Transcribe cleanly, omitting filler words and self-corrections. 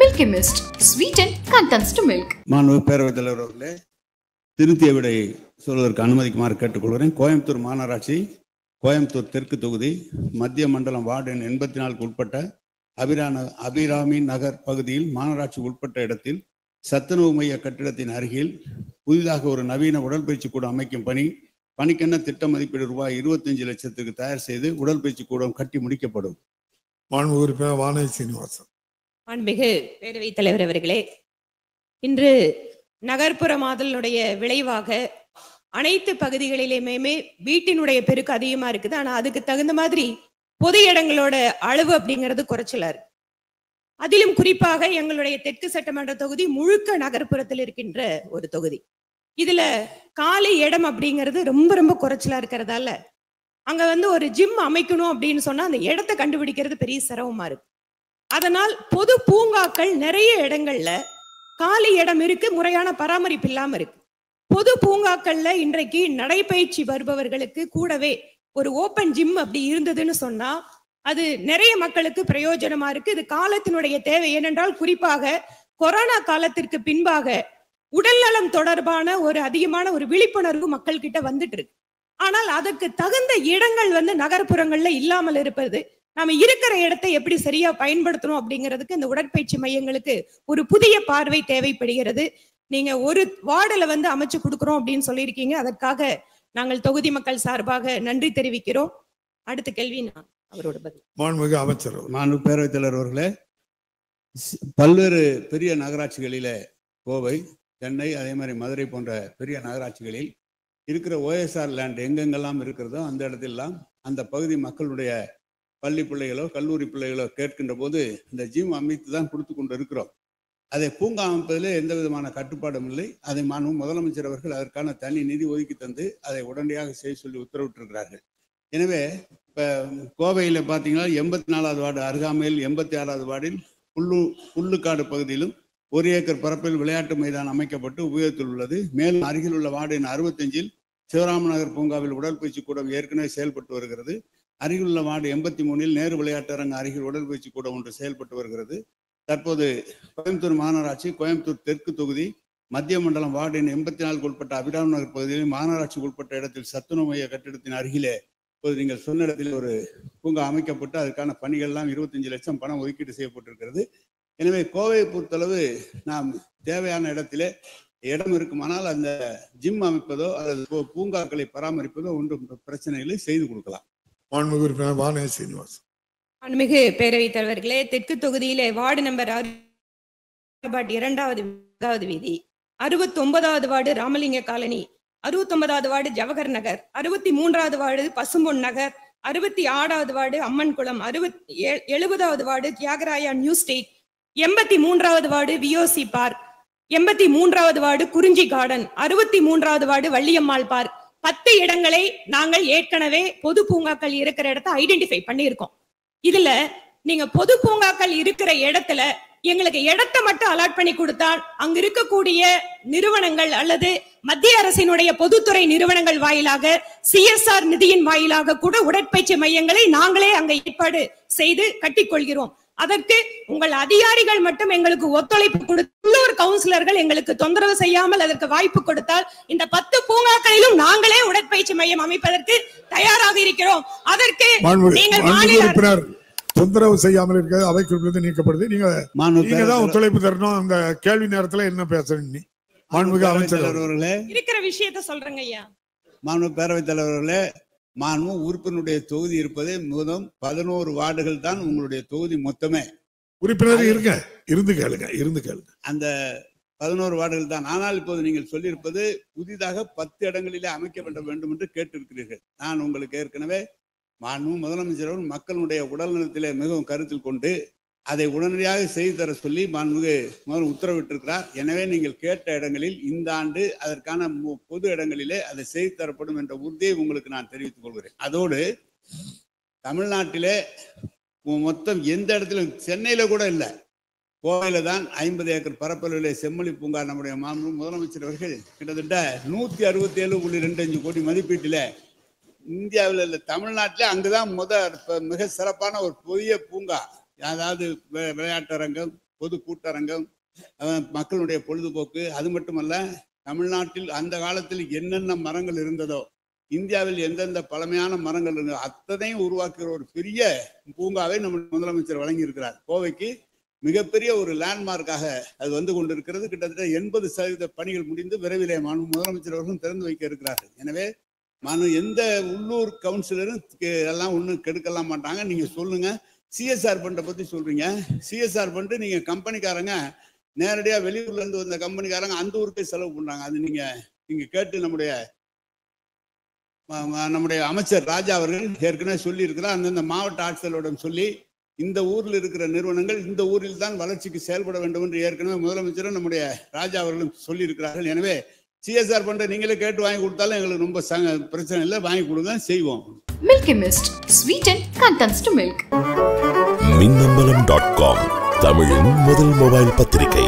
Milky Mist, sweeten contents to milk. மாண்பு பேரவைத் தலைவர் அவர்களே, திருத்திய விடை சொல்வதற்கு அனுமதிக்குமாறு கேட்டுக்கொள்கிறேன். கோயம்புத்தூர் மாநகராட்சி கோயம்புத்தூர் தெற்கு தொகுதி மத்திய மண்டலம் வார்டு எண் 84 உட்பட்ட அபிராமி நகர் பகுதியில் மாநகராட்சி உட்பட்ட இடத்தில் சத்துணவு மைய கட்டிடத்தின் அருகில் புதிதாக ஒரு நவீன உடற்பயிற்சி கூடம் அமைக்கும் பணிக்கென்ன திட்ட மதிப்பீடு ரூபாய் 25 லட்சத்துக்கு தயார் செய்து உடற்பயிற்சி கூடம் கட்டி முடிக்கப்படும். மாண்பு உறுப்பினர் வானதி சீனிவாசன். மாண்புமிகு பேரவைத் தலைவர் அவர்களே, இன்று நகர்ப்புறமாதலுடைய விளைவாக அனைத்து பகுதிகளிலுமே வீட்டினுடைய பெருக்கு அதிகமா இருக்குது. ஆனா அதுக்கு தகுந்த மாதிரி பொது இடங்களோட அளவு அப்படிங்கிறது குறைச்சலா இருக்கு. அதிலும் குறிப்பாக எங்களுடைய தெற்கு சட்டமன்ற தொகுதி முழுக்க நகர்ப்புறத்தில் இருக்கின்ற ஒரு தொகுதி. இதுல காலி இடம் அப்படிங்கிறது ரொம்ப ரொம்ப குறைச்சலா இருக்கிறதால அங்க ஒரு ஜிம் அமைக்கணும் அப்படின்னு சொன்னா அந்த இடத்தை கண்டுபிடிக்கிறது பெரிய சிரமமா இருக்கு. அதனால் பொது பூங்காக்கள் நிறைய இடங்கள்ல காலி இடம் இருக்கு, முறையான பராமரிப்பு இல்லாம இருக்கு. பொது பூங்காக்கள்ல இன்றைக்கு நடைபயிற்சி வருபவர்களுக்கு கூடவே ஒரு ஓப்பன் ஜிம் அப்படி இருந்ததுன்னு சொன்னா அது நிறைய மக்களுக்கு பிரயோஜனமா இருக்கு. இது காலத்தினுடைய தேவை. ஏனென்றால் குறிப்பாக கொரோனா காலத்திற்கு பின்பாக உடல்நலம் தொடர்பான அதிகமான விழிப்புணர்வு மக்கள் கிட்ட வந்துட்டு இருக்கு. ஆனால் அதற்கு தகுந்த இடங்கள் நகர்ப்புறங்கள்ல இல்லாமல் இருப்பது, நாம இருக்கிற இடத்தை எப்படி சரியா பயன்படுத்தணும் அப்படிங்கிறதுக்கு இந்த உடற்பயிற்சி மையங்களுக்கு ஒரு புதிய பார்வை தேவைப்படுகிறது. நீங்க ஒரு வார்டுல அமைச்சு கொடுக்குறோம் அப்படின்னு சொல்லியிருக்கீங்க. அதற்காக நாங்கள் தொகுதி மக்கள் சார்பாக நன்றி தெரிவிக்கிறோம். அடுத்த கேள்வி நான் அவரோட பதில். மாண்புமிகு அமைச்சர். மாண்பு பேரவைத் தலைவர் அவர்களே, பல்வேறு பெரிய நகராட்சிகளில கோவை, சென்னை, அதே மாதிரி மதுரை போன்ற பெரிய நகராட்சிகளில் இருக்கிற OSR லேண்ட் எங்கெங்கெல்லாம் இருக்கிறதோ அந்த இடத்திலாம் அந்த பகுதி மக்களுடைய பள்ளி பிள்ளைகளோ கல்லூரி பிள்ளைகளோ கேட்கின்ற போது இந்த ஜிம் அமைத்து தான் கொடுத்து கொண்டு இருக்கிறோம். அதை பூங்கா அமைப்பதிலே எந்த விதமான கட்டுப்பாடும் இல்லை. அதை மாண்பு முதலமைச்சர் அவர்கள் அதற்கான தனி நிதி ஒதுக்கி தந்து அதை உடனடியாக செய்ய சொல்லி உத்தரவிட்டிருக்கிறார்கள். எனவே இப்போ கோவையில் பார்த்தீங்கன்னா 84வது வார்டு அருகாமையில் 86வது வார்டில் புல்லுக்காடு பகுதியிலும் 1 ஏக்கர் பரப்பில் விளையாட்டு மைதானம் அமைக்கப்பட்டு உபயோகத்தில் உள்ளது. மேலும் அருகில் உள்ள வார்டு எண் 65 சிவராமநகர் பூங்காவில் உடற்பயிற்சி கூடம் ஏற்கனவே செயல்பட்டு வருகிறது. அருகில் உள்ள வார்டு 83 நேரு விளையாட்டரங்க அருகில் உடற்பயிற்சி கூடம் ஒன்று செயல்பட்டு வருகிறது. தற்போது கோயம்புத்தூர் மாநகராட்சி கோயம்புத்தூர் தெற்கு தொகுதி மத்திய மண்டலம் வார்டு எண் 84 உட்பட்ட அபிராமி நகர் பகுதியில் மாநகராட்சி உட்பட்ட இடத்தில் சத்துணவு மைய கட்டிடத்தின் அருகிலே இப்போது நீங்கள் சொன்ன இடத்தில் ஒரு பூங்கா அமைக்கப்பட்டு அதற்கான பணிகள்லாம் 25 லட்சம் பணம் ஒதுக்கீடு செய்யப்பட்டிருக்கிறது. எனவே கோவையை பொறுத்தளவு நாம் தேவையான இடத்திலே இடம் இருக்குமானால் அந்த ஜிம் அமைப்பதோ அல்லது பூங்காக்களை பராமரிப்பதோ ஒன்றும் பிரச்சனை இல்லை, செய்து கொடுக்கலாம். மாண்புமிகு உறுப்பினர் வானதி சீனிவாசன். மாண்புமிகு பேரவைத் தலைவர்களே, தெற்கு தொகுதியிலே வார்டு நம்பர் 2வது வீதி, 69வது வார்டு ராமலிங்க காலனி, 69வது வார்டு ஜவஹர் நகர், 63வது வார்டு பசும்பொன் நகர், 66வது வார்டு அம்மன் குளம், 70வது வார்டு தியாகராயா நியூ ஸ்டேட், 83வது வார்டு VOC பார்க், 83வது வார்டு குறிஞ்சி கார்டன், 63வது வார்டு வள்ளியம்மாள் பார்க். 10 இடங்களை நாங்கள் ஏற்கனவே பொது பூங்காக்கள் இருக்கிற இடத்தை ஐடென்டிஃபை பண்ணியிருக்கோம். இதுல நீங்க பொது பூங்காக்கள் இருக்கிற இடத்துல எங்களுக்கு இடத்தை மட்டும் அலாட் பண்ணி கொடுத்தால் அங்க இருக்கக்கூடிய நிறுவனங்கள் அல்லது மத்திய அரசினுடைய பொதுத்துறை நிறுவனங்கள் வாயிலாக CSR நிதியின் வாயிலாக கூட உடற்பயிற்சி மையங்களை நாங்களே அங்க ஏற்பாடு செய்து கட்டிக்கொள்கிறோம். அதற்கு உங்கள் அதிகாரிகள் மட்டும் எங்களுக்கு ஒத்துழைப்பு கொடுத்து கவுன்சிலர்கள் எங்களுக்கு தொந்தரவு செய்யாமல் அதற்கு வாய்ப்பு கொடுத்தால் இந்த 10 பூங்காக்களிலும் நாங்களே உடற்பயிற்சி மையம் அமைப்பதற்கு தயாராக இருக்கிறோம். அதற்கு நீங்கள் தொந்தரவு செய்யாமல் இருக்கிறது அவை குறிப்பிலிருந்து நீக்கப்படுது. நீங்க தான் ஒத்துழைப்பு தரணும். அந்த கேள்வி நேரத்துல என்ன பேசுறீங்க? மாண்புமிகு அமைச்சர் அவர்களே, இருக்கிற விஷயத்தை சொல்றேங்க ஐயா. மாண்பு பேரவைத் தலைவர்களே, மாண்பு உறுப்பினருடைய தொகுதி இருப்பதே முதல் 11 வார்டுகள் தான் உங்களுடைய தொகுதி மொத்தமே. உறுப்பினர் இருந்து கேளுங்க. அந்த 11 வார்டுகள் தான். ஆனால் இப்போது நீங்கள் சொல்லியிருப்பது புதிதாக 10 இடங்களிலே அமைக்கப்பட வேண்டும் என்று கேட்டிருக்கிறீர்கள். நான் உங்களுக்கு ஏற்கனவே மாண்பு முதலமைச்சர் மக்களுடைய உடல் நலத்திலே மிகவும் கருத்தில் கொண்டு அதை உடனடியாக செய்து தர சொல்லி மாண்புமிகு முதல் உத்தரவிட்டிருக்கிறார். எனவே நீங்கள் கேட்ட இடங்களில் இந்த ஆண்டு அதற்கான பொது இடங்களிலே அதை செய்து தரப்படும் என்ற உறுதியை உங்களுக்கு நான் தெரிவித்துக் கொள்கிறேன். அதோடு தமிழ்நாட்டிலே மொத்தம் எந்த இடத்திலும், சென்னையில கூட இல்லை, கோவையில தான் 50 ஏக்கர் பரப்பளவிலே செம்மொழி பூங்கா நம்முடைய மாண்பு முதலமைச்சர் அவர்கள் கிட்டத்தட்ட 167.25 கோடி மதிப்பீட்டில இந்தியாவில் இல்லை தமிழ்நாட்டிலே அங்குதான் மிக சிறப்பான ஒரு புதிய பூங்கா, அதாவது விளையாட்டரங்கம், பொது கூட்டரங்கம், மக்களுடைய பொழுதுபோக்கு. அது மட்டுமல்ல, தமிழ்நாட்டில் அந்த காலத்தில் என்னென்ன மரங்கள் இருந்ததோ, இந்தியாவில் எந்தெந்த பழமையான மரங்கள் இருந்ததோ அத்தனையும் உருவாக்குகிற ஒரு பெரிய பூங்காவை நம்ம முதலமைச்சர் வழங்கி இருக்கிறார். கோவைக்கு மிகப்பெரிய ஒரு லேண்ட்மார்க்காக அது வந்து கொண்டிருக்கிறது. கிட்டத்தட்ட 80% பணிகள் முடிந்து விரைவிலே முதலமைச்சர் அவர்களும் திறந்து வைக்க இருக்கிறார்கள். எனவே எந்த உள்ளூர் கவுன்சிலரும் எல்லாம் ஒன்றும் கெடுக்கலாம் மாட்டாங்க. நீங்க சொல்லுங்க, சிஎஸ்ஆர் ஃபண்டை பத்தி சொல்றீங்க. சிஎஸ்ஆர் ஃபண்டு நீங்க கம்பெனிக்காரங்க நேரடியா வெளியூர்ல இருந்து வந்த கம்பெனிக்காரங்க அந்த ஊருக்கே செலவு பண்றாங்க. அது நீங்க கேட்டு நம்முடைய அமைச்சர் ராஜா அவர்கள் ஏற்கனவே சொல்லி இருக்கிறார். அந்தந்த மாவட்ட ஆட்சியரோட சொல்லி இந்த ஊரில் இருக்கிற நிறுவனங்கள் இந்த ஊரில் தான் வளர்ச்சிக்கு செயல்பட வேண்டும் என்று ஏற்கனவே முதலமைச்சரும் நம்முடைய ராஜா அவர்களும் சொல்லி இருக்கிறார்கள். எனவே சிஎஸ்ஆர் ஃபண்டை நீங்களே கேட்டு வாங்கி கொடுத்தாலும் எங்களுக்கு ரொம்ப பிரச்சனை இல்லை, வாங்கி கொடுங்க, செய்வோம். Milky Mist, sweeten contents to milk. மின்னம்பலம்.com, தமிழின் முதல் மொபைல் பத்திரிகை.